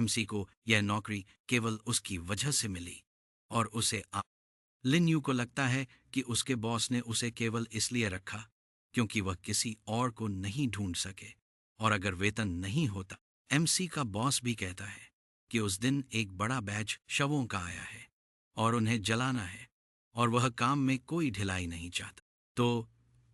MC को यह नौकरी केवल उसकी वजह से मिली और उसे लिन यू को लगता है कि उसके बॉस ने उसे केवल इसलिए रखा क्योंकि वह किसी और को नहीं ढूंढ सके। और अगर वेतन नहीं होता, एमसी का बॉस भी कहता है कि उस दिन एक बड़ा बैच शवों का आया है और उन्हें जलाना है और वह काम में कोई ढिलाई नहीं चाहता। तो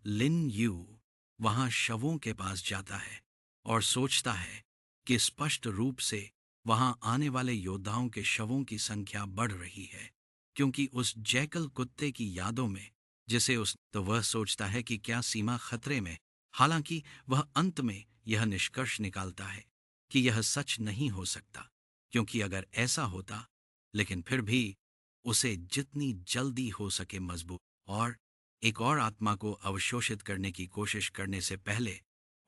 लिन यू वहां शवों के पास जाता है और सोचता है कि स्पष्ट रूप से वहां आने वाले योद्धाओं के शवों की संख्या बढ़ रही है क्योंकि उस जैकल कुत्ते की यादों में जिसे उस तो वह सोचता है कि क्या सीमा खतरे में। हालांकि वह अंत में यह निष्कर्ष निकालता है कि यह सच नहीं हो सकता, क्योंकि अगर ऐसा होता, लेकिन फिर भी उसे जितनी जल्दी हो सके मजबूत और एक और आत्मा को अवशोषित करने की कोशिश करने से पहले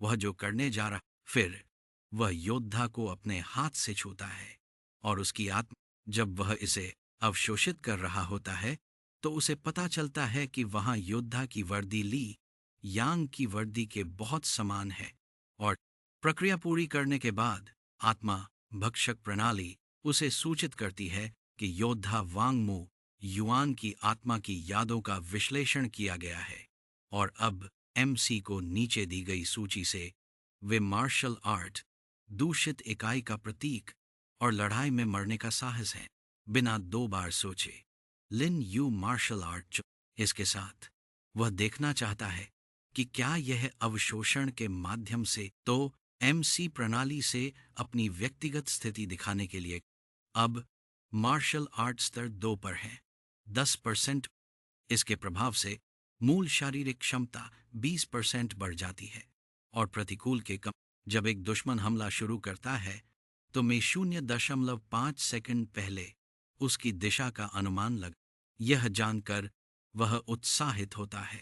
वह जो करने जा रहा, फिर वह योद्धा को अपने हाथ से छूता है और उसकी आत्मा जब वह इसे अवशोषित कर रहा होता है तो उसे पता चलता है कि वहां योद्धा की वर्दी ली यांग की वर्दी के बहुत समान है। और प्रक्रिया पूरी करने के बाद आत्मा भक्षक प्रणाली उसे सूचित करती है कि योद्धा वांग मू युआन की आत्मा की यादों का विश्लेषण किया गया है और अब एमसी को नीचे दी गई सूची से वे मार्शल आर्ट दूषित इकाई का प्रतीक और लड़ाई में मरने का साहस है। बिना दो बार सोचे लिन यू मार्शल आर्ट इसके साथ वह देखना चाहता है कि क्या यह अवशोषण के माध्यम से तो एमसी प्रणाली से अपनी व्यक्तिगत स्थिति दिखाने के लिए अब मार्शल आर्ट स्तर 2 पर है, 10%। इसके प्रभाव से मूल शारीरिक क्षमता 20% बढ़ जाती है और प्रतिकूल के कम जब एक दुश्मन हमला शुरू करता है तो मैं 0.5 सेकंड पहले उसकी दिशा का अनुमान लग यह जानकर वह उत्साहित होता है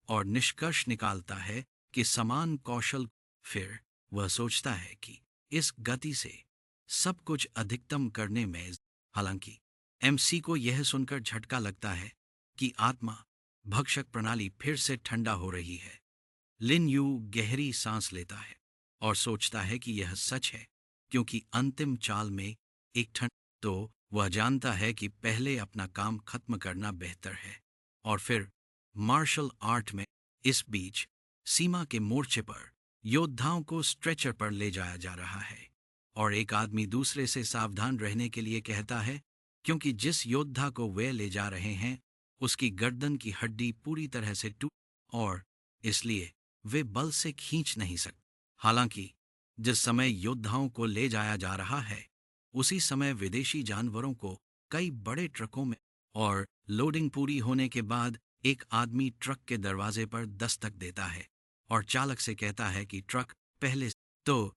और निष्कर्ष निकालता है कि समान कौशल। फिर वह सोचता है कि इस गति से सब कुछ अधिकतम करने में, हालांकि एमसी को यह सुनकर झटका लगता है कि आत्मा भक्षक प्रणाली फिर से ठंडा हो रही है। लिन यू गहरी सांस लेता है और सोचता है कि यह सच है क्योंकि अंतिम चाल में एक ठंड तो वह जानता है कि पहले अपना काम खत्म करना बेहतर है और फिर मार्शल आर्ट में इस बीच सीमा के मोर्चे पर योद्धाओं को स्ट्रेचर पर ले जाया जा रहा है और एक आदमी दूसरे से सावधान रहने के लिए कहता है क्योंकि जिस योद्धा को वे ले जा रहे हैं उसकी गर्दन की हड्डी पूरी तरह से टूट और इसलिए वे बल से खींच नहीं सकते। हालांकि जिस समय योद्धाओं को ले जाया जा रहा है उसी समय विदेशी जानवरों को कई बड़े ट्रकों में और लोडिंग पूरी होने के बाद एक आदमी ट्रक के दरवाजे पर दस्तक देता है और चालक से कहता है कि ट्रक पहले तो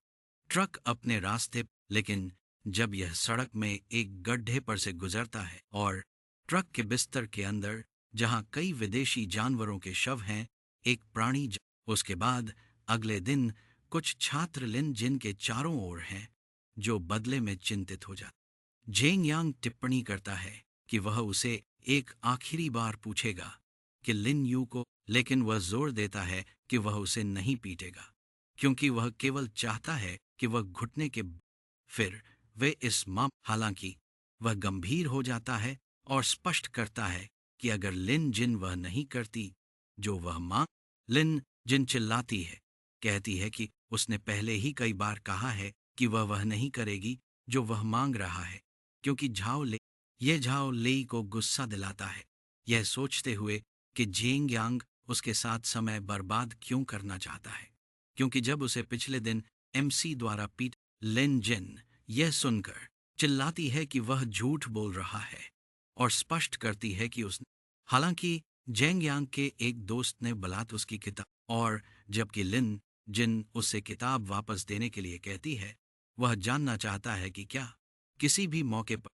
ट्रक अपने रास्ते, लेकिन जब यह सड़क में एक गड्ढे पर से गुजरता है और ट्रक के बिस्तर के अंदर जहां कई विदेशी जानवरों के शव हैं एक प्राणी उसके बाद अगले दिन कुछ छात्र लिन जिन के चारों ओर हैं जो बदले में चिंतित हो जाते। जेंग यांग टिप्पणी करता है कि वह उसे एक आखिरी बार पूछेगा कि लिन यू को, लेकिन वह जोर देता है कि वह उसे नहीं पीटेगा क्योंकि वह केवल चाहता है कि वह घुटने के फिर वे इस हालांकि वह गंभीर हो जाता है और स्पष्ट करता है कि अगर लिन जिन वह नहीं करती जो वह मांग। लिन जिन चिल्लाती है, कहती है कि उसने पहले ही कई बार कहा है कि वह नहीं करेगी जो वह मांग रहा है क्योंकि झाओ लेई को गुस्सा दिलाता है, यह सोचते हुए कि जेंग यांग उसके साथ समय बर्बाद क्यों करना चाहता है क्योंकि जब उसे पिछले दिन एमसी द्वारा पीट। लिन जिन यह सुनकर चिल्लाती है कि वह झूठ बोल रहा है और स्पष्ट करती है कि उसने, हालांकि जेंग यांग के एक दोस्त ने बलात् उसकी किताब, और जबकि लिन जिन उससे किताब वापस देने के लिए कहती है वह जानना चाहता है कि क्या किसी भी मौके पर।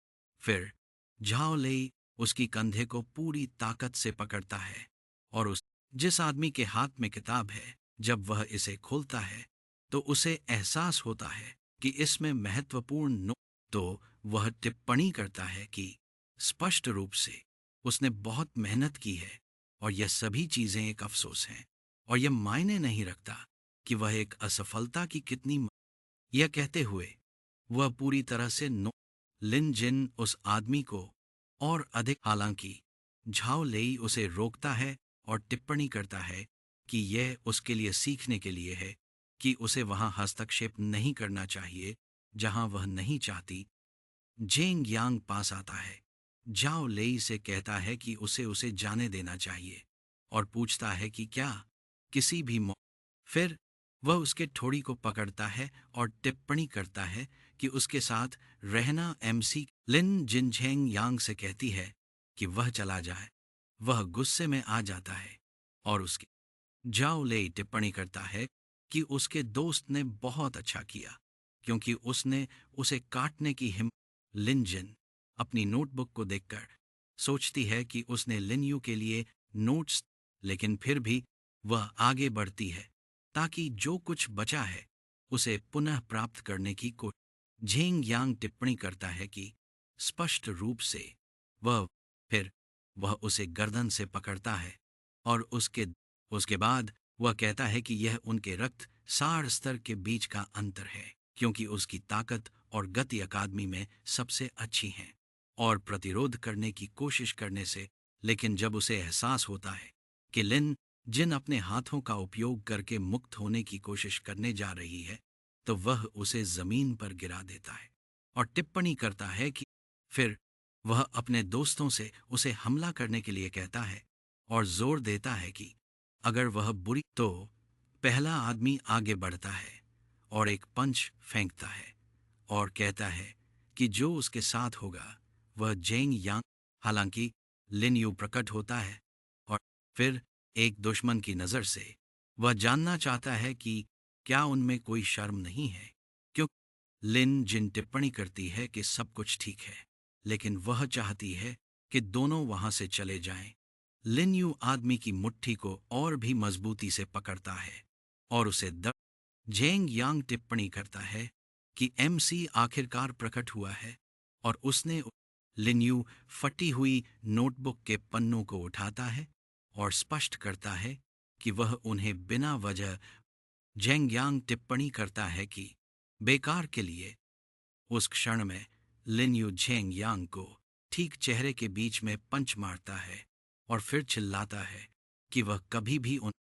फिर झाओ लेई उसकी कंधे को पूरी ताकत से पकड़ता है और उस जिस आदमी के हाथ में किताब है जब वह इसे खोलता है तो उसे एहसास होता है कि इसमें महत्वपूर्ण तो वह टिप्पणी करता है कि स्पष्ट रूप से उसने बहुत मेहनत की है और यह सभी चीजें एक अफसोस हैं और यह मायने नहीं रखता कि वह एक असफलता की कितनी। यह कहते हुए वह पूरी तरह से नो। लिन जिन उस आदमी को और अधिक, हालांकि झाओ लेई उसे रोकता है और टिप्पणी करता है कि यह उसके लिए सीखने के लिए है कि उसे वहां हस्तक्षेप नहीं करना चाहिए जहां वह नहीं चाहती। जेंग यांग पास आता है, जाओ लेई से कहता है कि उसे उसे जाने देना चाहिए और पूछता है कि क्या किसी भी फिर वह उसके ठोड़ी को पकड़ता है और टिप्पणी करता है कि उसके साथ रहना। एमसी लिन जिनझेंग यांग से कहती है कि वह चला जाए। वह गुस्से में आ जाता है और उसके जाओ ले टिप्पणी करता है कि उसके दोस्त ने बहुत अच्छा किया क्योंकि उसने उसे काटने की हिम्मत। लिन जिन अपनी नोटबुक को देखकर सोचती है कि उसने लिनयू के लिए नोट्स, लेकिन फिर भी वह आगे बढ़ती है ताकि जो कुछ बचा है उसे पुनः प्राप्त करने की कोशिश। झेंग यांग टिप्पणी करता है कि स्पष्ट रूप से वह फिर वह उसे गर्दन से पकड़ता है और उसके उसके बाद वह कहता है कि यह उनके रक्त सार स्तर के बीच का अंतर है क्योंकि उसकी ताकत और गति अकादमी में सबसे अच्छी हैं और प्रतिरोध करने की कोशिश करने से। लेकिन जब उसे एहसास होता है कि लिन जिन अपने हाथों का उपयोग करके मुक्त होने की कोशिश करने जा रही है तो वह उसे जमीन पर गिरा देता है और टिप्पणी करता है कि फिर वह अपने दोस्तों से उसे हमला करने के लिए कहता है और जोर देता है कि अगर वह बुरी तो पहला आदमी आगे बढ़ता है और एक पंच फेंकता है और कहता है कि जो उसके साथ होगा वह जेंग यांग। हालांकि लिन यू प्रकट होता है और फिर एक दुश्मन की नज़र से वह जानना चाहता है कि क्या उनमें कोई शर्म नहीं है, क्यों लिन जिन टिप्पणी करती है कि सब कुछ ठीक है लेकिन वह चाहती है कि दोनों वहां से चले जाएं। लिन यू आदमी की मुट्ठी को और भी मजबूती से पकड़ता है और उसे जेंग यांग टिप्पणी करता है कि एमसी आखिरकार प्रकट हुआ है और उसने लिन्यू फटी हुई नोटबुक के पन्नों को उठाता है और स्पष्ट करता है कि वह उन्हें बिना वजह। जेंग यांग टिप्पणी करता है कि बेकार के लिए। उस क्षण में लिन्यू झेंग यांग को ठीक चेहरे के बीच में पंच मारता है और फिर चिल्लाता है कि वह कभी भी उन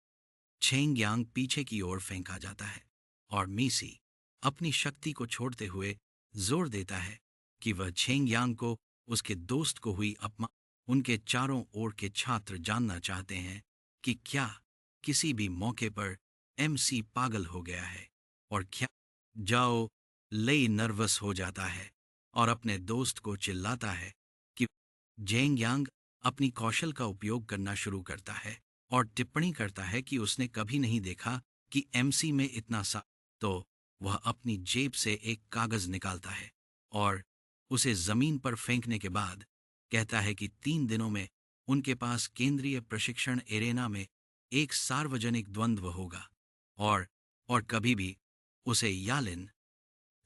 झेंग यांग पीछे की ओर फेंका जाता है और मीसी अपनी शक्ति को छोड़ते हुए जोर देता है कि वह झेंग यांग को उसके दोस्त को हुई अपमान। उनके चारों ओर के छात्र जानना चाहते हैं कि क्या किसी भी मौके पर एमसी पागल हो गया है और क्या। जाओ लेई नर्वस हो जाता है और अपने दोस्त को चिल्लाता है कि जेंग यांग अपनी कौशल का उपयोग करना शुरू करता है और टिप्पणी करता है कि उसने कभी नहीं देखा कि एमसी में इतना सा। तो वह अपनी जेब से एक कागज निकालता है और उसे जमीन पर फेंकने के बाद कहता है कि 3 दिनों में उनके पास केंद्रीय प्रशिक्षण एरेना में एक सार्वजनिक द्वंद्व होगा और कभी भी उसे यालिन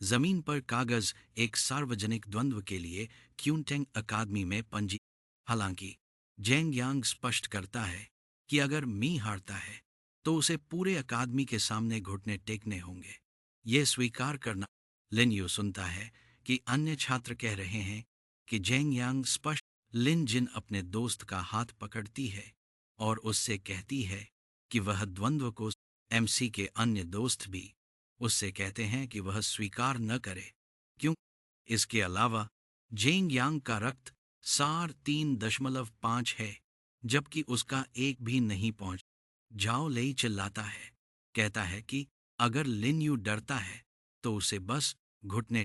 जमीन पर कागज एक सार्वजनिक द्वंद्व के लिए क्यूनटेंग अकादमी में पंजी। हालांकि जेंग यांग स्पष्ट करता है कि अगर मी हारता है तो उसे पूरे अकादमी के सामने घुटने टेकने होंगे। यह स्वीकार करना। लिन यू सुनता है कि अन्य छात्र कह रहे हैं कि जेंग यांग स्पष्ट। लिन जिन अपने दोस्त का हाथ पकड़ती है और उससे कहती है कि वह द्वंद्व को। एमसी के अन्य दोस्त भी उससे कहते हैं कि वह स्वीकार न करे क्यों। इसके अलावा जेंग यांग का रक्त सार 3.5 है जबकि उसका एक भी नहीं पहुंच। जाओ लेई चिल्लाता है, कहता है कि अगर लिन यू डरता है तो उसे बस घुटने